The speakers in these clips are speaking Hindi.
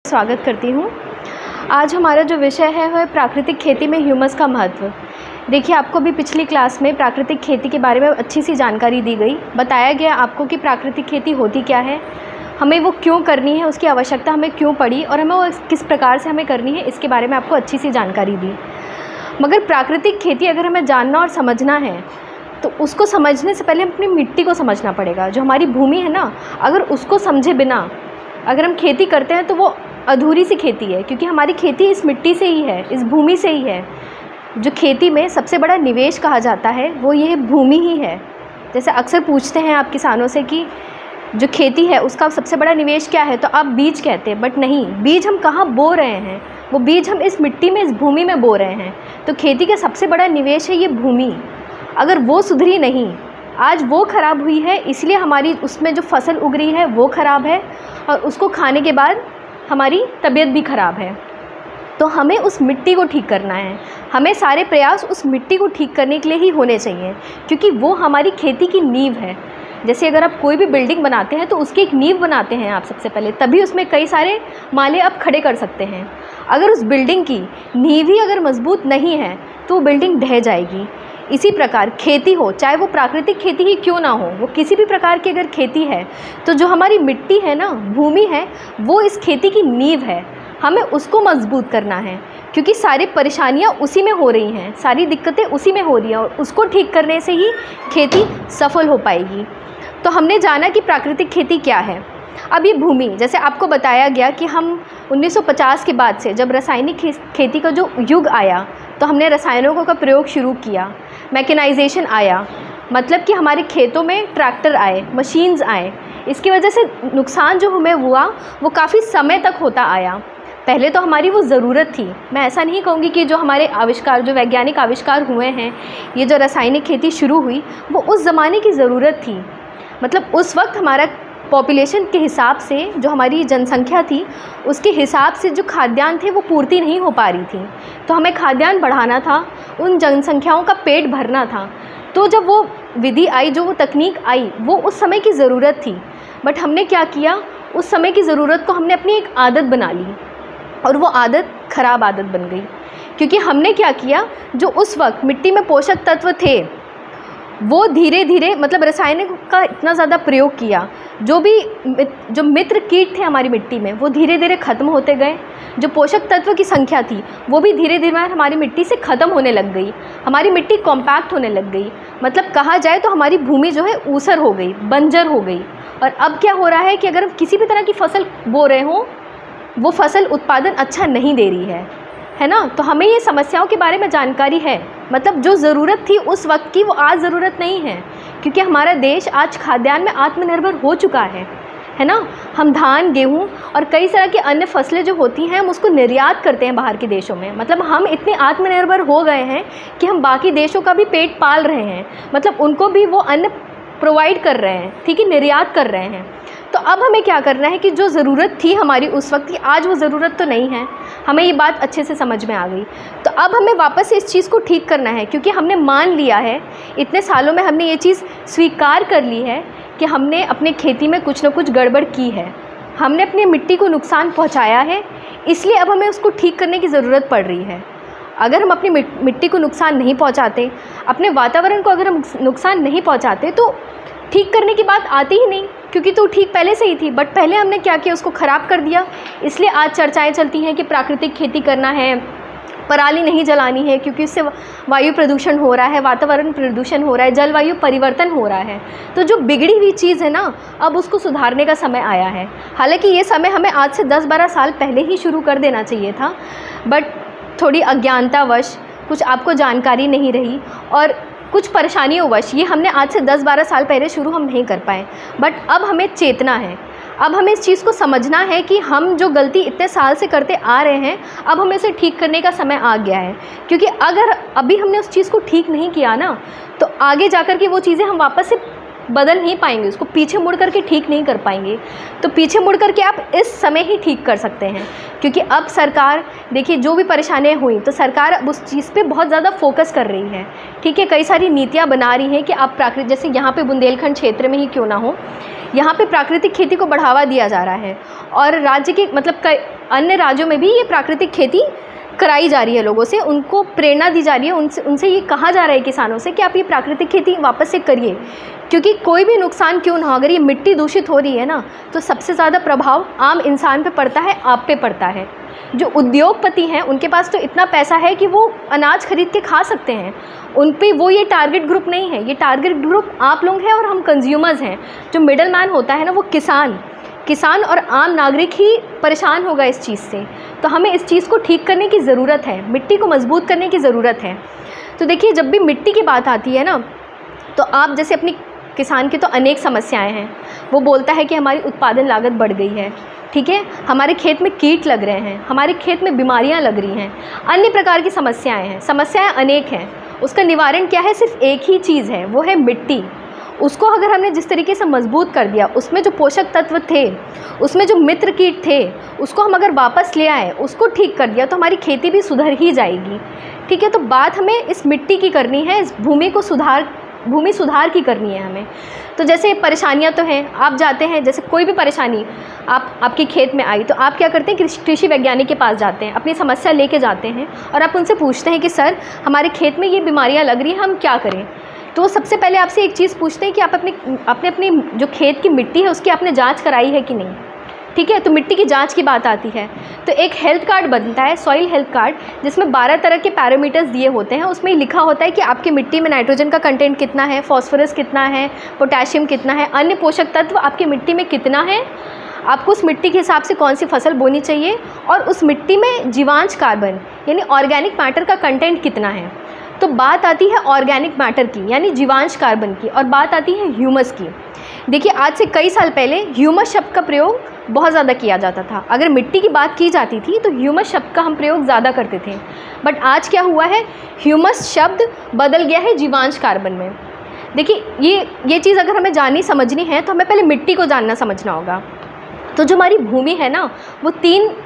स्वागत करती हूँ। आज हमारा जो विषय है वह प्राकृतिक खेती में ह्यूमस का महत्व। देखिए, आपको भी पिछली क्लास में प्राकृतिक खेती के बारे में अच्छी सी जानकारी दी गई। बताया गया आपको कि प्राकृतिक खेती होती क्या है, हमें वो क्यों करनी है, उसकी आवश्यकता हमें क्यों पड़ी और हमें वो किस प्रकार से हमें करनी है, इसके बारे में आपको अच्छी सी जानकारी दी। मगर प्राकृतिक खेती अगर हमें जानना और समझना है तो उसको समझने से पहले अपनी मिट्टी को समझना पड़ेगा। जो हमारी भूमि है ना, अगर उसको समझे बिना अगर हम खेती करते हैं तो वो अधूरी सी खेती है, क्योंकि हमारी खेती इस मिट्टी से ही है, इस भूमि से ही है। जो खेती में सबसे बड़ा निवेश कहा जाता है वो ये भूमि ही है। जैसे अक्सर पूछते हैं आप किसानों से कि जो खेती है उसका सबसे बड़ा निवेश क्या है, तो आप बीज कहते हैं, बट नहीं, बीज हम कहाँ बो रहे हैं, वो बीज हम इस मिट्टी में, इस भूमि में बो रहे हैं। तो खेती का सबसे बड़ा निवेश है ये भूमि। अगर वो सुधरी नहीं, आज वो ख़राब हुई है, इसलिए हमारी उसमें जो फसल उग रही है वो ख़राब है और उसको खाने के बाद हमारी तबीयत भी ख़राब है। तो हमें उस मिट्टी को ठीक करना है। हमें सारे प्रयास उस मिट्टी को ठीक करने के लिए ही होने चाहिए, क्योंकि वो हमारी खेती की नींव है। जैसे अगर आप कोई भी बिल्डिंग बनाते हैं तो उसकी एक नींव बनाते हैं आप सबसे पहले, तभी उसमें कई सारे माले आप खड़े कर सकते हैं। अगर उस बिल्डिंग की नींव ही अगर मजबूत नहीं है तो वो बिल्डिंग ढह जाएगी। इसी प्रकार खेती हो, चाहे वो प्राकृतिक खेती ही क्यों ना हो, वो किसी भी प्रकार की अगर खेती है, तो जो हमारी मिट्टी है ना, भूमि है, वो इस खेती की नींव है। हमें उसको मजबूत करना है, क्योंकि सारी परेशानियां उसी में हो रही हैं, सारी दिक्कतें उसी में हो रही हैं और उसको ठीक करने से ही खेती सफल हो पाएगी। तो हमने जाना कि प्राकृतिक खेती क्या है। अब ये भूमि, जैसे आपको बताया गया कि हम 1950 के बाद से जब रासायनिक खेती का जो युग आया तो हमने रसायनों का प्रयोग शुरू किया, मैकेनाइजेशन आया, मतलब कि हमारे खेतों में ट्रैक्टर आए, मशीन्स आए। इसकी वजह से नुकसान जो हमें हुआ वो काफ़ी समय तक होता आया। पहले तो हमारी वो ज़रूरत थी। मैं ऐसा नहीं कहूँगी कि जो हमारे आविष्कार, जो वैज्ञानिक आविष्कार हुए हैं, ये जो रासायनिक खेती शुरू हुई, वो उस ज़माने की ज़रूरत थी। मतलब उस वक्त हमारा पॉपुलेशन के हिसाब से, जो हमारी जनसंख्या थी उसके हिसाब से जो खाद्यान्न थे वो पूर्ति नहीं हो पा रही थी। तो हमें खाद्यान्न बढ़ाना था, उन जनसंख्याओं का पेट भरना था। तो जब वो विधि आई, जो वो तकनीक आई, वो उस समय की ज़रूरत थी। बट हमने क्या किया, उस समय की ज़रूरत को हमने अपनी एक आदत बना ली और वो आदत ख़राब आदत बन गई। क्योंकि हमने क्या किया, जो उस वक्त मिट्टी में पोषक तत्व थे वो धीरे धीरे, मतलब रासायनिक का इतना ज़्यादा प्रयोग किया, जो मित्र कीट थे हमारी मिट्टी में वो धीरे धीरे ख़त्म होते गए। जो पोषक तत्व की संख्या थी वो भी धीरे धीरे हमारी मिट्टी से ख़त्म होने लग गई। हमारी मिट्टी कॉम्पैक्ट होने लग गई, मतलब कहा जाए तो हमारी भूमि जो है ऊसर हो गई, बंजर हो गई। और अब क्या हो रहा है कि अगर हम किसी भी तरह की फसल बो रहे हों, वो फसल उत्पादन अच्छा नहीं दे रही है ना। तो हमें ये समस्याओं के बारे में जानकारी है, मतलब जो ज़रूरत थी उस वक्त की वो आज ज़रूरत नहीं है, क्योंकि हमारा देश आज खाद्यान्न में आत्मनिर्भर हो चुका है ना। हम धान, गेहूं और कई तरह की अन्य फसलें जो होती हैं हम उसको निर्यात करते हैं बाहर के देशों में। मतलब हम इतने आत्मनिर्भर हो गए हैं कि हम बाकी देशों का भी पेट पाल रहे हैं, मतलब उनको भी वो अन्न प्रोवाइड कर रहे हैं, ठीक है, निर्यात कर रहे हैं। तो अब हमें क्या करना है कि जो ज़रूरत थी हमारी उस वक्त की, आज वो ज़रूरत तो नहीं है। हमें ये बात अच्छे से समझ में आ गई। तो अब हमें वापस से इस चीज़ को ठीक करना है, क्योंकि हमने मान लिया है, इतने सालों में हमने ये चीज़ स्वीकार कर ली है कि हमने अपने खेती में कुछ ना कुछ गड़बड़ की है, हमने अपनी मिट्टी को नुकसान पहुँचाया है, इसलिए अब हमें उसको ठीक करने की ज़रूरत पड़ रही है। अगर हम अपनी मिट्टी को नुकसान नहीं पहुँचाते, अपने वातावरण को अगर हम नुकसान नहीं पहुँचाते, तो ठीक करने की बात आती ही नहीं, क्योंकि तो ठीक पहले से ही थी। बट पहले हमने क्या किया, उसको ख़राब कर दिया। इसलिए आज चर्चाएं चलती हैं कि प्राकृतिक खेती करना है, पराली नहीं जलानी है, क्योंकि उससे वायु प्रदूषण हो रहा है, वातावरण प्रदूषण हो रहा है, जलवायु परिवर्तन हो रहा है। तो जो बिगड़ी हुई चीज़ है ना, अब उसको सुधारने का समय आया है। हालांकि ये समय हमें आज से 10-12 साल पहले ही शुरू कर देना चाहिए था, बट थोड़ी अज्ञानतावश, कुछ आपको जानकारी नहीं रही और कुछ परेशानियों वश ये हमने आज से 10-12 साल पहले शुरू हम नहीं कर पाए। बट अब हमें चेतना है, अब हमें इस चीज़ को समझना है कि हम जो गलती इतने साल से करते आ रहे हैं, अब हमें इसे ठीक करने का समय आ गया है। क्योंकि अगर अभी हमने उस चीज़ को ठीक नहीं किया ना, तो आगे जाकर के वो चीज़ें हम वापस से बदल नहीं पाएंगे, उसको पीछे मुड़ करके ठीक नहीं कर पाएंगे। तो पीछे मुड़ करके आप इस समय ही ठीक कर सकते हैं, क्योंकि अब सरकार, देखिए, जो भी परेशानियां हुई तो सरकार अब उस चीज़ पे बहुत ज़्यादा फोकस कर रही है, ठीक है। कई सारी नीतियां बना रही हैं कि आप प्राकृतिक, जैसे यहाँ पे बुंदेलखंड क्षेत्र में ही क्यों ना हो, यहाँ पे प्राकृतिक खेती को बढ़ावा दिया जा रहा है और राज्य के मतलब अन्य राज्यों में भी ये प्राकृतिक खेती कराई जा रही है, लोगों से उनको प्रेरणा दी जा रही है, उनसे ये कहा जा रहा है किसानों से कि आप ये प्राकृतिक खेती वापस से करिए, क्योंकि कोई भी नुकसान क्यों ना हो, अगर ये मिट्टी दूषित हो रही है ना तो सबसे ज़्यादा प्रभाव आम इंसान पे पड़ता है, आप पे पड़ता है। जो उद्योगपति हैं उनके पास तो इतना पैसा है कि वो अनाज खरीद के खा सकते हैं, उन पे वो ये टारगेट ग्रुप नहीं है, ये टारगेट ग्रुप आप लोग हैं और हम कंज्यूमर्स हैं। जो मिडल मैन होता है ना वो किसान और आम नागरिक ही परेशान होगा इस चीज़ से। तो हमें इस चीज़ को ठीक करने की ज़रूरत है, मिट्टी को मजबूत करने की ज़रूरत है। तो देखिए जब भी मिट्टी की बात आती है ना तो आप जैसे अपनी किसान की तो अनेक समस्याएं हैं, वो बोलता है कि हमारी उत्पादन लागत बढ़ गई है, ठीक है, हमारे खेत में कीट लग रहे हैं, हमारे खेत में बीमारियां लग रही हैं, अन्य प्रकार की समस्याएं अनेक हैं। उसका निवारण क्या है? सिर्फ एक ही चीज़ है, वो है मिट्टी। उसको अगर हमने जिस तरीके से मजबूत कर दिया, उसमें जो पोषक तत्व थे, उसमें जो मित्र कीट थे, उसको हम अगर वापस ले आए, उसको ठीक कर दिया तो हमारी खेती भी सुधर ही जाएगी, ठीक है। तो बात हमें इस मिट्टी की करनी है, इस भूमि सुधार की करनी है हमें। तो जैसे परेशानियां तो हैं, आप जाते हैं, जैसे कोई भी परेशानी आपके खेत में आई तो आप क्या करते हैं, कृषि वैज्ञानिक के पास जाते हैं, अपनी समस्या लेके जाते हैं और आप उनसे पूछते हैं कि सर हमारे खेत में ये बीमारियां लग रही हैं, हम क्या करें। तो सबसे पहले आपसे एक चीज़ पूछते हैं कि आप अपने जो खेत की मिट्टी है उसकी आपने जांच कराई है कि नहीं, ठीक है। तो मिट्टी की जांच की बात आती है तो एक हेल्थ कार्ड बनता है, सॉइल हेल्थ कार्ड, जिसमें 12 तरह के पैरामीटर्स दिए होते हैं। उसमें लिखा होता है कि आपकी मिट्टी में नाइट्रोजन का कंटेंट कितना है, फॉस्फोरस कितना है, पोटेशियम कितना है, अन्य पोषक तत्व आपकी मिट्टी में कितना है, आपको उस मिट्टी के हिसाब से कौन सी फसल बोनी चाहिए और उस मिट्टी में जीवांश कार्बन यानी ऑर्गेनिक मैटर का कंटेंट कितना है। तो बात आती है ऑर्गेनिक मैटर की यानी जीवांश कार्बन की, और बात आती है ह्यूमस की। देखिए आज से कई साल पहले ह्यूमस शब्द का प्रयोग बहुत ज़्यादा किया जाता था। अगर मिट्टी की बात की जाती थी तो ह्यूमस शब्द का हम प्रयोग ज़्यादा करते थे, बट आज क्या हुआ है, ह्यूमस शब्द बदल गया है जीवांश कार्बन में। देखिए ये चीज़ अगर हमें जाननी समझनी है तो हमें पहले मिट्टी को जानना समझना होगा। तो जो हमारी भूमि है ना वो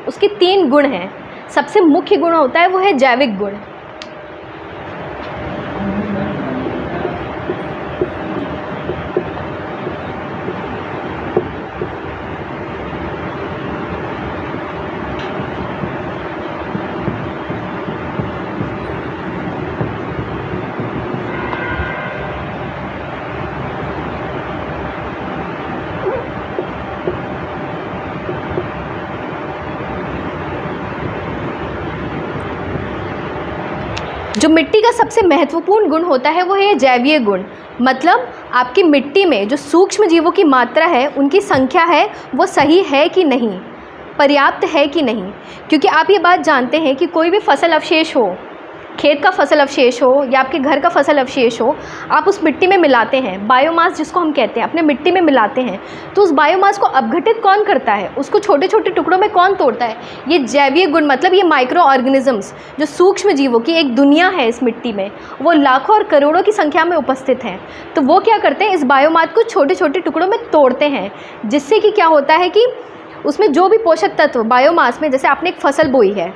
उसके 3 गुण हैं। सबसे मुख्य गुण होता है वो है जैविक गुण। जो मिट्टी का सबसे महत्वपूर्ण गुण होता है वो है जैवीय गुण। मतलब आपकी मिट्टी में जो सूक्ष्म जीवों की मात्रा है, उनकी संख्या है, वो सही है कि नहीं, पर्याप्त है कि नहीं। क्योंकि आप ये बात जानते हैं कि कोई भी फसल अवशेष हो, खेत का फसल अवशेष हो या आपके घर का फसल अवशेष हो, आप उस मिट्टी में मिलाते हैं, बायोमास जिसको हम कहते हैं, अपने मिट्टी में मिलाते हैं, तो उस बायोमास को अपघटित कौन करता है, उसको छोटे छोटे टुकड़ों में कौन तोड़ता है? ये जैवीय गुण, मतलब ये माइक्रो ऑर्गेनिजम्स, जो सूक्ष्म जीवों की एक दुनिया है इस मिट्टी में, वो लाखों और करोड़ों की संख्या में उपस्थित हैं। तो वो क्या करते हैं, इस बायोमास को छोटे छोटे टुकड़ों में तोड़ते हैं, जिससे कि क्या होता है कि उसमें जो भी पोषक तत्व बायोमास में, जैसे आपने एक फसल बोई है,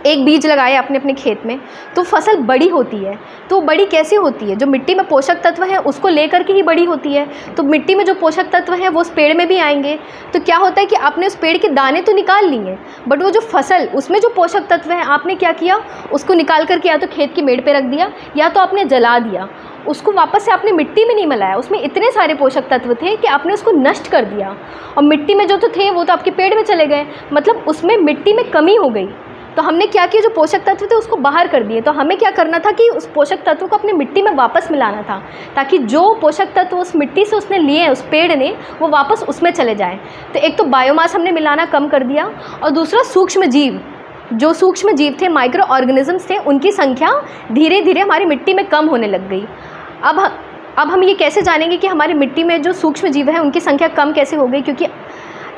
एक बीज लगाया आपने अपने खेत में, तो फसल बड़ी होती है। तो बड़ी कैसे होती है? जो मिट्टी में पोषक तत्व हैं उसको लेकर के ही बड़ी होती है। तो मिट्टी में जो पोषक तत्व हैं वो उस पेड़ में भी आएंगे। तो क्या होता है कि आपने उस पेड़ के दाने तो निकाल लिए, बट वो जो फसल, उसमें जो पोषक तत्व हैं, आपने क्या किया, उसको निकाल करके या तो खेत की मेड़ पर रख दिया या तो आपने जला दिया, उसको वापस से आपने मिट्टी में नहीं मिलाया। उसमें इतने सारे पोषक तत्व थे कि आपने उसको नष्ट कर दिया, और मिट्टी में जो तो थे वो तो आपके पेड़ में चले गए, मतलब उसमें मिट्टी में कमी हो गई। तो हमने क्या किया, जो पोषक तत्व थे उसको बाहर कर दिए। तो हमें क्या करना था कि उस पोषक तत्व को अपनी मिट्टी में वापस मिलाना था, ताकि जो पोषक तत्व उस मिट्टी से उसने लिए, उस पेड़ ने, वो वापस उसमें चले जाएं। तो एक तो बायोमास हमने मिलाना कम कर दिया, और दूसरा सूक्ष्म जीव, जो सूक्ष्म जीव थे, माइक्रो ऑर्गेनिजम्स थे, उनकी संख्या धीरे धीरे हमारी मिट्टी में कम होने लग गई। अब हम ये कैसे जानेंगे कि हमारी मिट्टी में जो सूक्ष्म जीव हैं उनकी संख्या कम कैसे हो गई? क्योंकि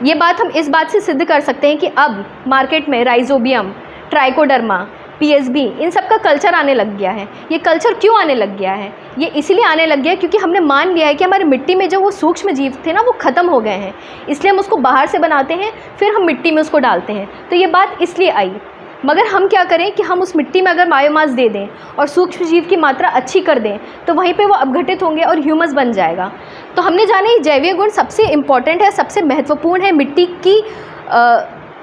ये बात हम इस बात से सिद्ध कर सकते हैं कि अब मार्केट में राइजोबियम, ट्राइकोडर्मा, पीएसबी, इन सब का कल्चर आने लग गया है। ये कल्चर क्यों आने लग गया है? ये इसलिए आने लग गया है क्योंकि हमने मान लिया है कि हमारी मिट्टी में जो वो सूक्ष्म जीव थे ना, वो ख़त्म हो गए हैं, इसलिए हम उसको बाहर से बनाते हैं, फिर हम मिट्टी में उसको डालते हैं। तो ये बात इसलिए आई। मगर हम क्या करें कि हम उस मिट्टी में अगर बायोमास दे दें और सूक्ष्म जीव की मात्रा अच्छी कर दें तो वहीं पे वो अपघटित होंगे और ह्यूमस बन जाएगा। तो हमने जाने ये जैवीय गुण सबसे इम्पॉर्टेंट है, सबसे महत्वपूर्ण है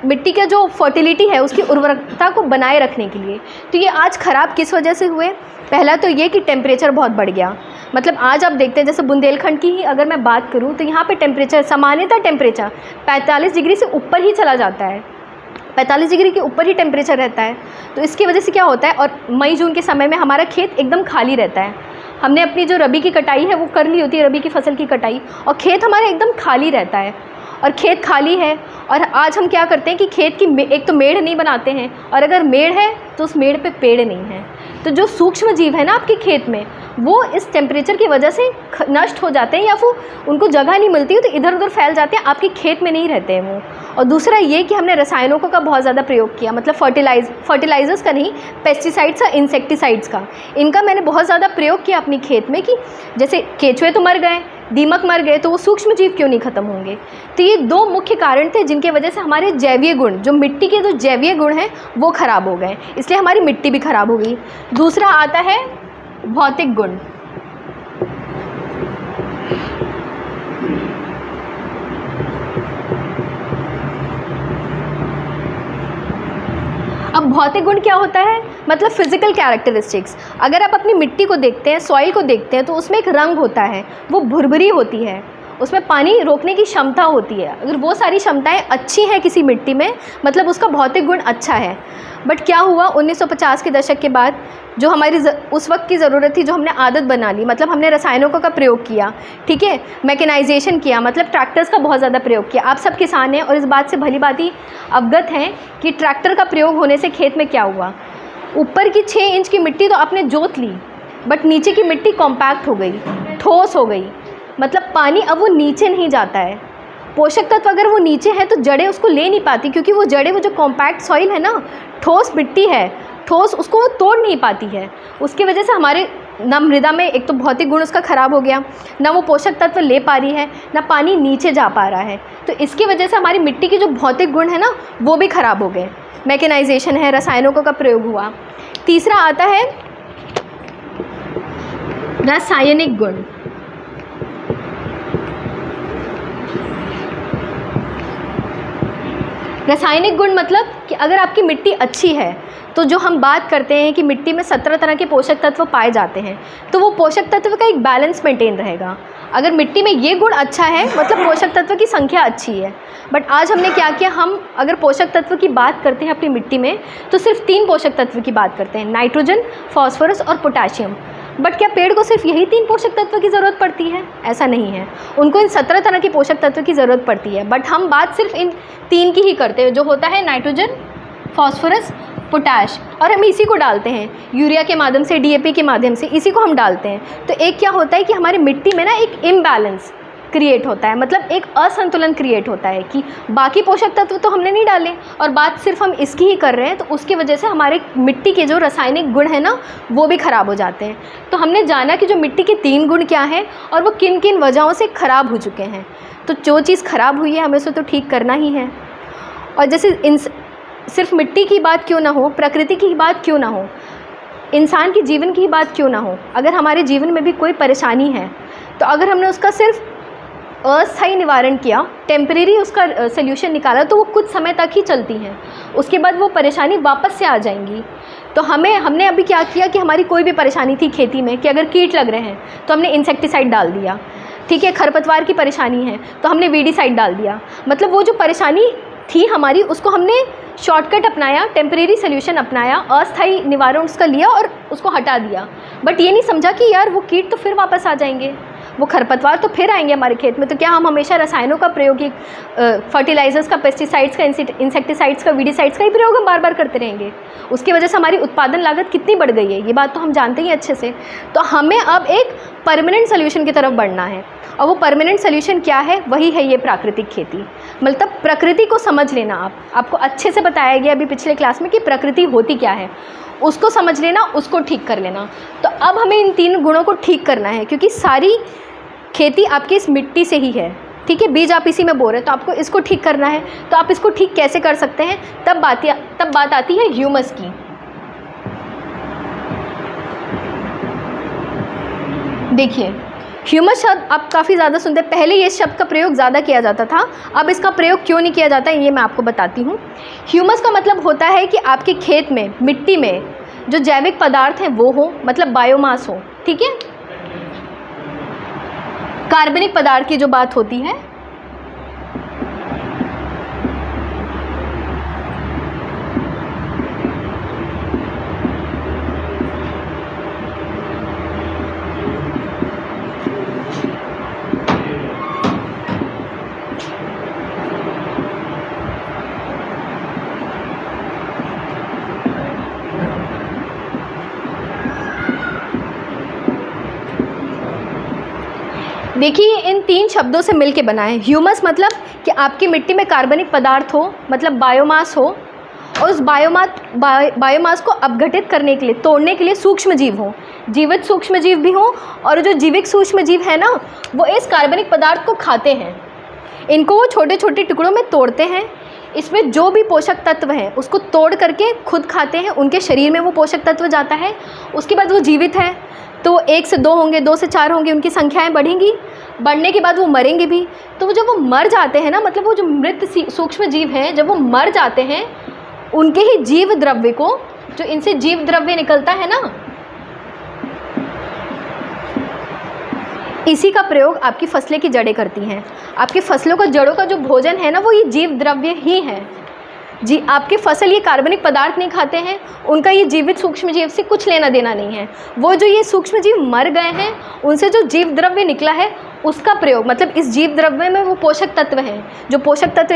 मिट्टी का जो फर्टिलिटी है उसकी उर्वरकता को बनाए रखने के लिए। तो ये आज ख़राब किस वजह से हुए? पहला तो ये कि टेम्परेचर बहुत बढ़ गया। मतलब आज आप देखते हैं जैसे बुंदेलखंड की ही अगर मैं बात करूँ तो यहाँ पे टेम्परेचर सामान्यतः टेम्परेचर 45 डिग्री से ऊपर ही चला जाता है, 45 डिग्री के ऊपर ही टेम्परेचर रहता है। तो इसकी वजह से क्या होता है, और मई जून के समय में हमारा खेत एकदम खाली रहता है। हमने अपनी जो रबी की कटाई है वो कर ली होती है, रबी की फसल की कटाई, और खेत हमारा एकदम खाली रहता है। और खेत खाली है और आज हम क्या करते हैं कि खेत की एक तो मेड़ नहीं बनाते हैं, और अगर मेड़ है तो उस मेड़ पे पेड़ नहीं है। तो जो सूक्ष्म जीव है ना आपके खेत में वो इस टेम्परेचर की वजह से नष्ट हो जाते हैं, या फिर उनको जगह नहीं मिलती है तो इधर उधर फैल जाते हैं, आपके खेत में नहीं रहते हैं वो। और दूसरा ये कि हमने रसायनों का बहुत ज़्यादा प्रयोग किया, मतलब फर्टिलाइजर्स का नहीं, पेस्टिसाइड्स और इंसेक्टिसाइड्स का, इनका मैंने बहुत ज़्यादा प्रयोग किया अपनी खेत में। कि जैसे केंचुए तो मर गए, दीमक मर गए, तो वो सूक्ष्म जीव क्यों नहीं ख़त्म होंगे? तो ये दो मुख्य कारण थे जिनके वजह से हमारे जैवीय गुण, जो मिट्टी के जो जैवीय गुण हैं वो ख़राब हो गए, इसलिए हमारी मिट्टी भी ख़राब हो गई। दूसरा आता है भौतिक गुण। अब भौतिक गुण क्या होता है? मतलब फिजिकल कैरेक्टरिस्टिक्स। अगर आप अपनी मिट्टी को देखते हैं, सॉइल को देखते हैं, तो उसमें एक रंग होता है, वो भुरभुरी होती है, उसमें पानी रोकने की क्षमता होती है। अगर वो सारी क्षमताएं अच्छी हैं किसी मिट्टी में, मतलब उसका भौतिक गुण अच्छा है। बट क्या हुआ 1950 के दशक के बाद, जो हमारी उस वक्त की ज़रूरत थी, जो हमने आदत बना ली, मतलब हमने रसायनों का प्रयोग किया, ठीक है, मैकेनाइजेशन किया, मतलब ट्रैक्टर्स का बहुत ज़्यादा प्रयोग किया। आप सब किसान हैं और इस बात से भली भांति अवगत हैं कि ट्रैक्टर का प्रयोग होने से खेत में क्या हुआ। ऊपर की 6 इंच की मिट्टी तो आपने जोत ली, बट नीचे की मिट्टी कॉम्पैक्ट हो गई, ठोस हो गई, मतलब पानी अब वो नीचे नहीं जाता है। पोषक तत्व अगर वो नीचे हैं तो जड़ें उसको ले नहीं पाती, क्योंकि वो जड़ें, वो जो कॉम्पैक्ट सॉइल है ना, ठोस मिट्टी है, ठोस, उसको वो तोड़ नहीं पाती है। उसकी वजह से हमारे ना मृदा में एक तो भौतिक गुण उसका ख़राब हो गया, ना वो पोषक तत्व ले पा रही है, ना पानी नीचे जा पा रहा है। तो इसकी वजह से हमारी मिट्टी के जो भौतिक गुण है ना वो भी ख़राब हो गए। मैकेनाइजेशन है, रसायनों का प्रयोग हुआ। तीसरा आता है रासायनिक गुण। रासायनिक गुण मतलब कि अगर आपकी मिट्टी अच्छी है तो जो हम बात करते हैं कि मिट्टी में 17 तरह के पोषक तत्व पाए जाते हैं, तो वो पोषक तत्व का एक बैलेंस मेंटेन रहेगा। अगर मिट्टी में ये गुण अच्छा है मतलब पोषक तत्व की संख्या अच्छी है। बट आज हमने क्या किया, हम अगर पोषक तत्व की बात करते हैं अपनी मिट्टी में तो सिर्फ 3 पोषक तत्व की बात करते हैं, नाइट्रोजन, फास्फोरस और पोटाशियम। बट क्या पेड़ को सिर्फ यही 3 पोषक तत्व की ज़रूरत पड़ती है? ऐसा नहीं है, उनको इन 17 तरह के पोषक तत्व की ज़रूरत पड़ती है। बट हम बात सिर्फ इन 3 की ही करते हैं, जो होता है नाइट्रोजन, फास्फोरस, पोटाश, और हम इसी को डालते हैं यूरिया के माध्यम से, डीएपी के माध्यम से, इसी को हम डालते हैं। तो एक क्या होता है कि हमारी मिट्टी में ना एक इम्बैलेंस क्रिएट होता है, मतलब एक असंतुलन क्रिएट होता है कि बाकी पोषक तत्व तो हमने नहीं डाले और बात सिर्फ हम इसकी ही कर रहे हैं, तो उसकी वजह से हमारे मिट्टी के जो रासायनिक गुण है ना वो भी ख़राब हो जाते हैं। तो हमने जाना कि जो मिट्टी के 3 गुण क्या हैं और वो किन किन वजहों से ख़राब हो चुके हैं। तो जो चीज़ ख़राब हुई है हमें उसे तो ठीक करना ही है। और जैसे सिर्फ मिट्टी की बात क्यों ना हो, प्रकृति की बात क्यों ना हो, इंसान के जीवन की बात क्यों ना हो, अगर हमारे जीवन में भी कोई परेशानी है तो अगर हमने उसका सिर्फ अस्थायी निवारण किया, टेम्परेरी उसका सल्यूशन निकाला, तो वो कुछ समय तक ही चलती हैं, उसके बाद वो परेशानी वापस से आ जाएंगी। तो हमने अभी क्या किया कि हमारी कोई भी परेशानी थी खेती में कि अगर कीट लग रहे हैं तो हमने इंसेक्टिसाइड डाल दिया, ठीक है, खरपतवार की परेशानी है तो हमने वीडीसाइड डाल दिया। मतलब वो जो परेशानी थी हमारी उसको हमने शॉर्टकट अपनाया, टेम्परेरी सल्यूशन अपनाया, अस्थायी निवारण उसका लिया और उसको हटा दिया। बट ये नहीं समझा कि यार वो कीट तो फिर वापस आ जाएंगे, वो खरपतवार तो फिर आएंगे हमारे खेत में। तो क्या हम हमेशा रसायनों का प्रयोग, फर्टिलाइजर्स का, पेस्टिसाइड्स का, इंसेक्टिसाइड्स का, वीडीसाइड्स का ही प्रयोग हम बार बार करते रहेंगे? उसकी वजह से हमारी उत्पादन लागत कितनी बढ़ गई है, ये बात तो हम जानते ही अच्छे से। तो हमें अब एक परमानेंट सोल्यूशन की तरफ बढ़ना है, और वो परमानेंट सोल्यूशन क्या है? वही है ये प्राकृतिक खेती। मतलब प्रकृति को समझ लेना, आपको अच्छे से बताया गया अभी पिछले क्लास में कि प्रकृति होती क्या है, उसको समझ लेना, उसको ठीक कर लेना। तो अब हमें इन 3 गुणों को ठीक करना है, क्योंकि सारी खेती आपकी इस मिट्टी से ही है, ठीक है, बीज आप इसी में बो रहे हैं, तो आपको इसको ठीक करना है। तो आप इसको ठीक कैसे कर सकते हैं, तब बात आती है ह्यूमस की। देखिए, ह्यूमस शब्द आप काफ़ी ज़्यादा सुनते हैं, पहले ये शब्द का प्रयोग ज़्यादा किया जाता था, अब इसका प्रयोग क्यों नहीं किया जाता है ये मैं आपको बताती हूँ। ह्यूमस का मतलब होता है कि आपके खेत में, मिट्टी में जो जैविक पदार्थ हैं वो हो, मतलब बायोमास हो, ठीक है। कार्बनिक पदार्थ की जो बात होती है, देखिए इन 3 शब्दों से मिलके बना है। ह्यूमस मतलब कि आपकी मिट्टी में कार्बनिक पदार्थ हो, मतलब बायोमास हो, और उस बायोमास को अपघटित करने के लिए, तोड़ने के लिए सूक्ष्म जीव हो, जीवित सूक्ष्म जीव भी हो, और जो जीवित सूक्ष्म जीव है ना, वो इस कार्बनिक पदार्थ को खाते हैं। इनको वो छोटे छोटे टुकड़ों में तोड़ते हैं, इसमें जो भी पोषक तत्व हैं उसको तोड़ करके खुद खाते हैं, उनके शरीर में वो पोषक तत्व जाता है। उसके बाद वो जीवित है, तो 1 से 2 होंगे, 2 से 4 होंगे, उनकी संख्याएं बढ़ेंगी, बढ़ने के बाद वो मरेंगे भी। तो जब वो मर जाते हैं ना, मतलब वो जो मृत सूक्ष्म जीव हैं, जब वो मर जाते हैं, उनके ही जीव द्रव्य को, जो इनसे जीव द्रव्य निकलता है ना, इसी का प्रयोग आपकी फसलें की जड़ें करती हैं। आपकी फसलों का, जड़ों का जो भोजन है ना, वो ये जीव द्रव्य ही है जी। आपकी फसल ये कार्बनिक पदार्थ नहीं खाते हैं, उनका ये जीवित सूक्ष्म जीव से कुछ लेना देना नहीं है। वो जो ये सूक्ष्म जीव मर गए हैं, उनसे जो जीव द्रव्य निकला है उसका प्रयोग, मतलब इस जीव द्रव्य में वो पोषक तत्व हैं, जो पोषक तत्व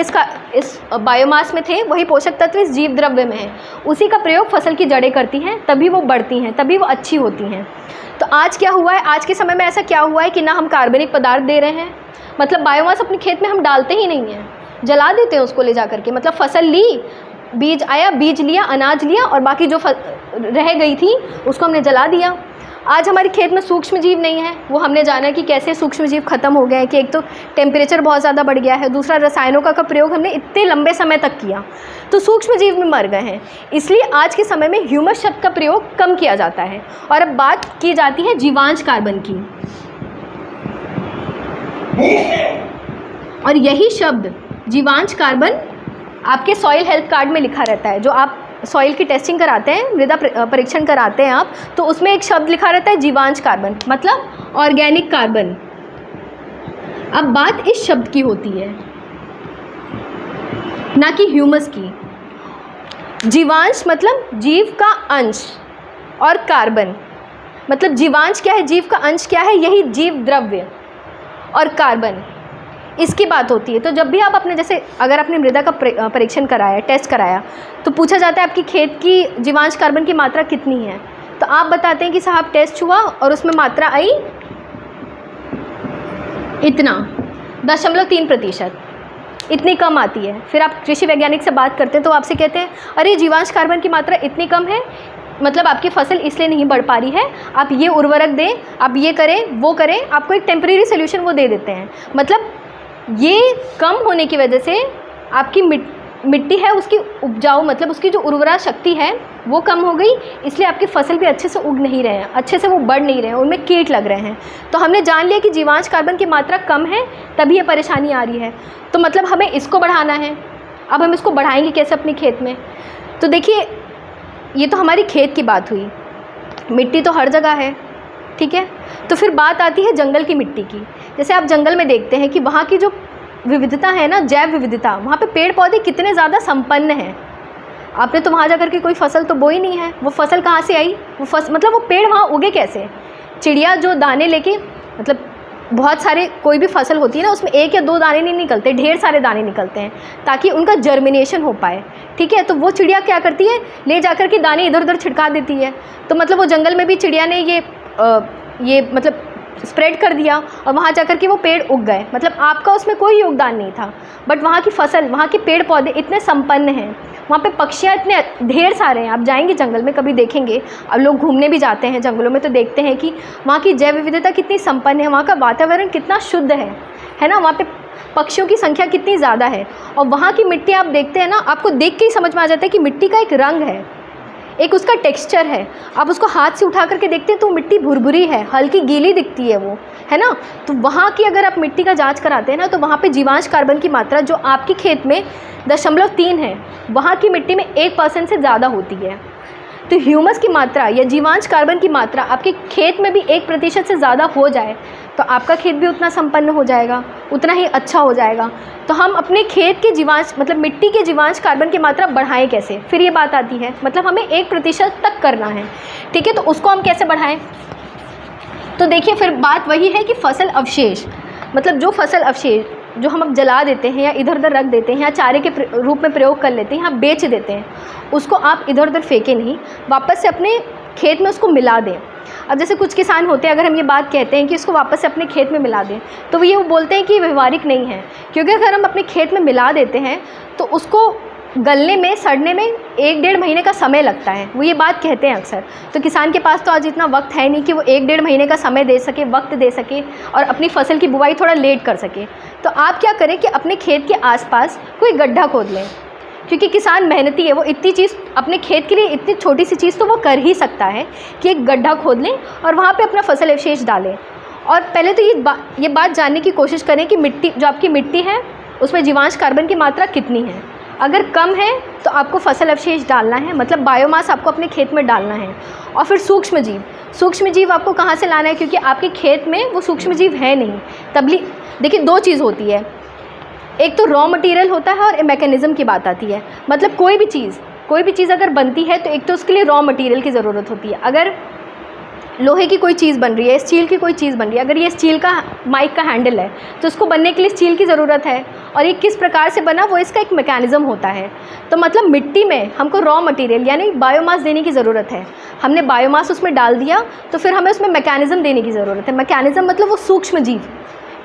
इस बायोमास में थे, वही पोषक तत्व इस जीव द्रव्य में है, उसी का प्रयोग फसल की जड़ें करती हैं, तभी वो बढ़ती हैं, तभी वो अच्छी होती हैं। तो आज क्या हुआ है, आज के समय में ऐसा क्या हुआ है कि ना हम कार्बनिक पदार्थ दे रहे हैं, मतलब बायोमास अपने खेत में हम डालते ही नहीं हैं, जला देते हैं उसको ले जा करके। मतलब फसल ली, बीज आया, बीज लिया, अनाज लिया, और बाकी जो रह गई थी उसको हमने जला दिया। आज हमारे खेत में सूक्ष्म जीव नहीं है, वो हमने जाना कि कैसे सूक्ष्म जीव खत्म हो गए हैं, कि एक तो टेम्परेचर बहुत ज़्यादा बढ़ गया है, दूसरा रसायनों का प्रयोग हमने इतने लंबे समय तक किया, तो सूक्ष्म जीव में मर गए हैं। इसलिए आज के समय में ह्यूमस शब्द का प्रयोग कम किया जाता है, और अब बात की जाती है जीवांश कार्बन की। और यही शब्द जीवांश कार्बन आपके सॉइल हेल्थ कार्ड में लिखा रहता है। जो आप सॉइल की टेस्टिंग कराते हैं, मृदा परीक्षण कराते हैं आप, तो उसमें एक शब्द लिखा रहता है जीवांश कार्बन, मतलब ऑर्गेनिक कार्बन। अब बात इस शब्द की होती है, ना कि ह्यूमस की। जीवांश मतलब जीव का अंश, और कार्बन मतलब जीवांश क्या है, जीव का अंश क्या है, यही जीव द्रव्य, और कार्बन इसकी बात होती है। तो जब भी आप अपने, जैसे अगर आपने मृदा का परीक्षण कराया, टेस्ट कराया, तो पूछा जाता है आपकी खेत की जीवांश कार्बन की मात्रा कितनी है, तो आप बताते हैं कि साहब टेस्ट हुआ और उसमें मात्रा आई इतना, 0.3%, इतनी कम आती है। फिर आप कृषि वैज्ञानिक से बात करते हैं तो आपसे कहते हैं अरे जीवांश कार्बन की मात्रा इतनी कम है, मतलब आपकी फसल इसलिए नहीं बढ़ पा रही है, आप ये उर्वरक दें, आप ये करें, वो करें, आपको एक टेम्परेरी सोल्यूशन वो दे देते हैं। मतलब ये कम होने की वजह से आपकी मिट्टी है उसकी उपजाऊ, मतलब उसकी जो उर्वरा शक्ति है वो कम हो गई, इसलिए आपकी फसल भी अच्छे से उग नहीं रहे हैं, अच्छे से वो बढ़ नहीं रहे हैं, उनमें कीट लग रहे हैं। तो हमने जान लिया कि जीवांश कार्बन की मात्रा कम है, तभी ये परेशानी आ रही है। तो मतलब हमें इसको बढ़ाना है। अब हम इसको बढ़ाएंगे कैसे अपने खेत में? तो देखिए, ये तो हमारी खेत की बात हुई, मिट्टी तो हर जगह है, ठीक है। तो फिर बात आती है जंगल की मिट्टी की। जैसे आप जंगल में देखते हैं कि वहाँ की जो विविधता है ना, जैव विविधता, वहाँ पे पेड़ पौधे कितने ज़्यादा संपन्न हैं। आपने तो वहाँ जाकर के कोई फसल तो बोई नहीं है, वो फसल कहाँ से आई, मतलब वो पेड़ वहाँ उगे कैसे? चिड़िया जो दाने लेके, मतलब बहुत सारे, कोई भी फसल होती है ना, उसमें 1 या 2 दाने नहीं निकलते, ढेर सारे दाने निकलते हैं ताकि उनका जर्मिनेशन हो पाए, ठीक है। तो वो चिड़िया क्या करती है, ले जाकर के दाने इधर उधर छिड़का देती है। तो मतलब वो जंगल में भी चिड़िया ने ये मतलब स्प्रेड कर दिया, और वहाँ जाकर के वो पेड़ उग गए। मतलब आपका उसमें कोई योगदान नहीं था, बट वहाँ की फसल, वहाँ के पेड़ पौधे इतने संपन्न हैं, वहाँ पे पक्षियाँ इतने ढेर सारे हैं। आप जाएंगे जंगल में कभी देखेंगे, अब लोग घूमने भी जाते हैं जंगलों में, तो देखते हैं कि वहाँ की जैव विविधता कितनी संपन्न है, वहाँ का वातावरण कितना शुद्ध है ना। वहाँ पे पक्षियों की संख्या कितनी ज़्यादा है। और वहाँ की मिट्टी आप देखते हैं ना, आपको देख के ही समझ में आ जाता है कि मिट्टी का एक रंग है, एक उसका टेक्सचर है। आप उसको हाथ से उठा करके देखते हैं तो मिट्टी भुरभुरी है, हल्की गीली दिखती है वो, है ना। तो वहाँ की अगर आप मिट्टी का जांच कराते हैं ना, तो वहाँ पे जीवांश कार्बन की मात्रा जो आपके खेत में 0.3 है, वहाँ की मिट्टी में 1% से ज़्यादा होती है। तो ह्यूमस की मात्रा या जीवांश कार्बन की मात्रा आपके खेत में भी 1% से ज़्यादा हो जाए तो आपका खेत भी उतना संपन्न हो जाएगा, उतना ही अच्छा हो जाएगा। तो हम अपने खेत के जीवांश मतलब मिट्टी के जीवांश कार्बन की मात्रा बढ़ाएं कैसे, फिर ये बात आती है। मतलब हमें 1% तक करना है, ठीक है। तो उसको हम कैसे बढ़ाएं? तो देखिए फिर बात वही है कि फसल अवशेष, मतलब जो फसल अवशेष जो हम अब जला देते हैं या इधर उधर रख देते हैं या चारे के रूप में प्रयोग कर लेते हैं या बेच देते हैं, उसको आप इधर उधर फेंकें नहीं, वापस से अपने खेत में उसको मिला दें। अब जैसे कुछ किसान होते हैं, अगर हम ये बात कहते हैं कि इसको वापस से अपने खेत में मिला दें, तो वो बोलते हैं कि ये व्यवहारिक नहीं है, क्योंकि अगर हम अपने खेत में मिला देते हैं तो उसको गलने में, सड़ने में 1-1.5 महीने का समय लगता है। वो ये बात कहते हैं अक्सर। तो किसान के पास तो आज इतना वक्त है नहीं कि वो 1-1.5 महीने का समय दे सके, वक्त दे सके और अपनी फसल की बुवाई थोड़ा लेट कर सके। तो आप क्या करें कि अपने खेत के आसपास कोई गड्ढा खोद लें, क्योंकि किसान मेहनती है, वो इतनी चीज़ अपने खेत के लिए, इतनी छोटी सी चीज़ तो वो कर ही सकता है कि एक गड्ढा खोद लें और वहाँ पे अपना फसल अवशेष डालें। और पहले तो ये बात जानने की कोशिश करें कि मिट्टी, जो आपकी मिट्टी है उसमें जीवांश कार्बन की मात्रा कितनी है। अगर कम है तो आपको फसल अवशेष डालना है, मतलब बायोमास आपको अपने खेत में डालना है। और फिर सूक्ष्म जीव आपको कहाँ से लाना है, क्योंकि आपके खेत में वो सूक्ष्म जीव है नहीं। तबली देखिए 2 चीज़ होती है, एक तो रॉ मटेरियल होता है और मैकेनिज़्म की बात आती है। मतलब कोई भी चीज़ अगर बनती है तो एक तो उसके लिए रॉ मटेरियल की ज़रूरत होती है। अगर लोहे की कोई चीज़ बन रही है, स्टील की कोई चीज़ बन रही है, अगर ये स्टील का माइक का हैंडल है तो उसको बनने के लिए स्टील की ज़रूरत है, और ये किस प्रकार से बना वो इसका एक मैकेनिज़्म होता है। तो मतलब मिट्टी में हमको रॉ मटेरियल यानी बायोमास देने की ज़रूरत है। हमने बायोमास उसमें डाल दिया तो फिर हमें उसमें मैकेनिज़्म देने की ज़रूरत है। मैकेनिज़्म मतलब वो सूक्ष्म जीव,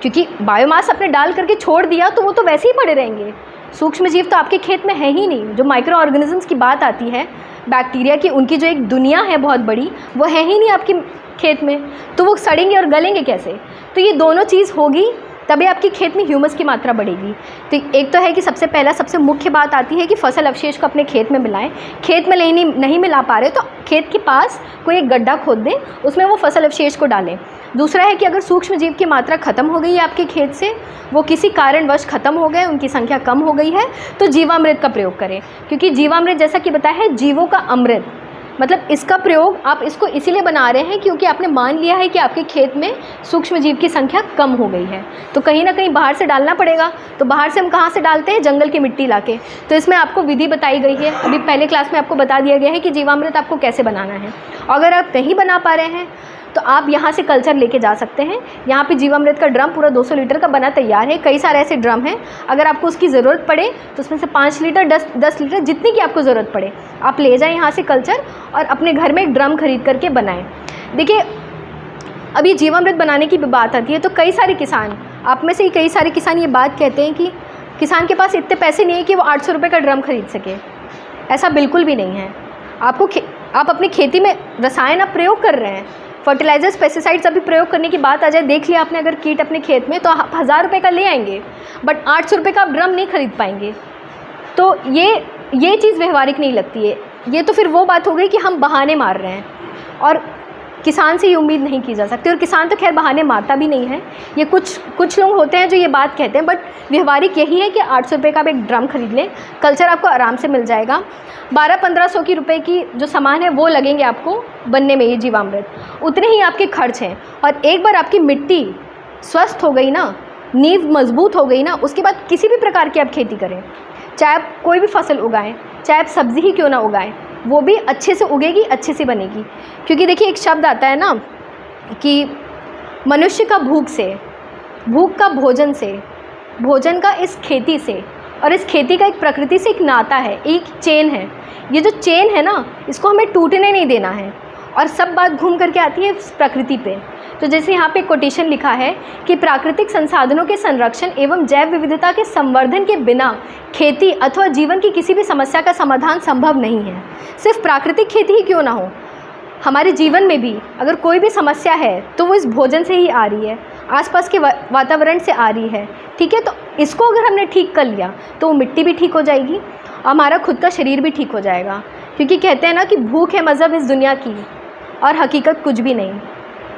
क्योंकि बायोमास आपने डाल करके छोड़ दिया तो वो तो वैसे ही पड़े रहेंगे। सूक्ष्म जीव तो आपके खेत में है ही नहीं। जो माइक्रो ऑर्गेनिजम्स की बात आती है, बैक्टीरिया की, उनकी जो एक दुनिया है बहुत बड़ी, वो है ही नहीं आपके खेत में, तो वो सड़ेंगे और गलेंगे कैसे। तो ये दोनों चीज़ होगी तभी आपके खेत में ह्यूमस की मात्रा बढ़ेगी। तो एक तो है कि सबसे मुख्य बात आती है कि फसल अवशेष को अपने खेत में मिलाएं। खेत में नहीं मिला पा रहे तो खेत के पास कोई एक गड्ढा खोद दें, उसमें वो फसल अवशेष को डालें। दूसरा है कि अगर सूक्ष्म जीव की मात्रा ख़त्म हो गई है आपके खेत से, वो किसी कारणवश ख़त्म हो गए, उनकी संख्या कम हो गई है, तो जीवामृत का प्रयोग करें। क्योंकि जीवामृत जैसा कि बताया है जीवों का अमृत, मतलब इसका प्रयोग आप इसको इसीलिए बना रहे हैं क्योंकि आपने मान लिया है कि आपके खेत में सूक्ष्म जीव की संख्या कम हो गई है, तो कहीं ना कहीं बाहर से डालना पड़ेगा। तो बाहर से हम कहाँ से डालते हैं? जंगल की मिट्टी लाके। तो इसमें आपको विधि बताई गई है, अभी पहले क्लास में आपको बता दिया गया है कि जीवामृत आपको कैसे बनाना है। अगर आप नहीं बना पा रहे हैं तो आप यहाँ से कल्चर लेके जा सकते हैं। यहाँ पे जीवामृत का ड्रम पूरा 200 लीटर का बना तैयार है। कई सारे ऐसे ड्रम हैं, अगर आपको उसकी ज़रूरत पड़े तो उसमें से 5 लीटर 10 लीटर जितनी की आपको ज़रूरत पड़े आप ले जाएं यहाँ से कल्चर, और अपने घर में एक ड्रम खरीद करके बनाएं। देखिए अब ये जीवामृत बनाने की भी बात आती है तो कई सारे किसान, आप में से ही कई सारे किसान ये बात कहते हैं कि किसान के पास इतने पैसे नहीं है कि वो 800 रुपये का ड्रम खरीद सके। ऐसा बिल्कुल भी नहीं है। आप अपनी खेती में रसायन आप प्रयोग कर रहे हैं, फर्टिलाइजर्स पेस्टिसाइड्स अभी प्रयोग करने की बात आ जाए, देख लिया आपने अगर कीट अपने खेत में, तो आप 1000 रुपये का ले आएंगे, बट 800 रुपये का आप ड्रम नहीं खरीद पाएंगे। तो ये चीज़ व्यवहारिक नहीं लगती है। ये तो फिर वो बात हो गई कि हम बहाने मार रहे हैं, और किसान से ये उम्मीद नहीं की जा सकती। और किसान तो खैर बहाने मारता भी नहीं है। ये कुछ लोग होते हैं जो ये बात कहते हैं, बट व्यवहारिक यही है कि 800 रुपये का आप एक ड्रम खरीद लें, कल्चर आपको आराम से मिल जाएगा। 1200-1500 रुपये की जो सामान है वो लगेंगे आपको बनने में ये जीवामृत, उतने ही आपके खर्च हैं। और एक बार आपकी मिट्टी स्वस्थ हो गई ना, नींव मजबूत हो गई ना, उसके बाद किसी भी प्रकार की आप खेती करें, चाहे आप कोई भी फसल उगाएं, चाहे आप सब्ज़ी ही क्यों ना उगाएं, वो भी अच्छे से उगेगी, अच्छे से बनेगी। क्योंकि देखिए एक शब्द आता है ना कि मनुष्य का भूख का भोजन से, भोजन का इस खेती से, और इस खेती का एक प्रकृति से एक नाता है, एक चेन है। ये जो चेन है ना, इसको हमें टूटने नहीं देना है, और सब बात घूम करके आती है प्रकृति पे। तो जैसे यहाँ पे कोटेशन लिखा है कि प्राकृतिक संसाधनों के संरक्षण एवं जैव विविधता के संवर्धन के बिना खेती अथवा जीवन की किसी भी समस्या का समाधान संभव नहीं है। सिर्फ प्राकृतिक खेती ही क्यों ना हो, हमारे जीवन में भी अगर कोई भी समस्या है तो वो इस भोजन से ही आ रही है, आसपास के वातावरण से आ रही है। ठीक है, तो इसको अगर हमने ठीक कर लिया तो वो मिट्टी भी ठीक हो जाएगी, हमारा खुद का शरीर भी ठीक हो जाएगा। क्योंकि कहते हैं ना कि भूख है मज़हब इस दुनिया की और हकीकत कुछ भी नहीं।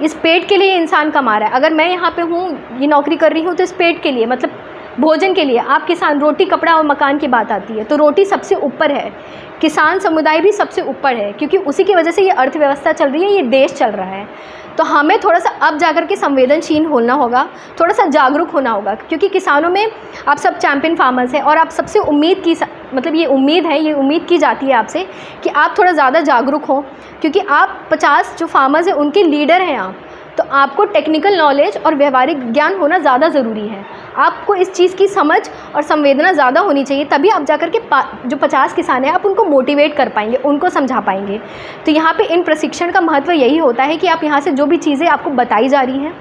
इस पेट के लिए इंसान कमा रहा है। अगर मैं यहाँ पे हूँ, ये नौकरी कर रही हूँ, तो इस पेट के लिए, मतलब भोजन के लिए। आप किसान, रोटी कपड़ा और मकान की बात आती है तो रोटी सबसे ऊपर है, किसान समुदाय भी सबसे ऊपर है, क्योंकि उसी की वजह से ये अर्थव्यवस्था चल रही है, ये देश चल रहा है। तो हमें थोड़ा सा अब जाकर के संवेदनशील होना होगा, थोड़ा सा जागरूक होना होगा, क्योंकि किसानों में आप सब चैंपियन फार्मर्स हैं और आप सबसे उम्मीद की, मतलब ये उम्मीद की जाती है आपसे कि आप थोड़ा ज़्यादा जागरूक हों, क्योंकि आप 50 जो फार्मर्स हैं उनके लीडर हैं आप। तो आपको टेक्निकल नॉलेज और व्यवहारिक ज्ञान होना ज़्यादा ज़रूरी है। आपको इस चीज़ की समझ और संवेदना ज़्यादा होनी चाहिए, तभी आप जाकर के जो 50 किसान हैं आप उनको मोटिवेट कर पाएंगे, उनको समझा पाएंगे। तो यहाँ पे इन प्रशिक्षण का महत्व यही होता है कि आप यहाँ से जो भी चीज़ें आपको बताई जा रही हैं,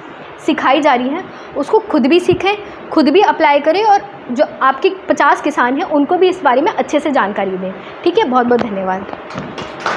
सिखाई जा रही हैं, उसको खुद भी सीखें, खुद भी अप्लाई करें और जो आपके 50 किसान हैं उनको भी इस बारे में अच्छे से जानकारी दें। ठीक है, बहुत बहुत धन्यवाद।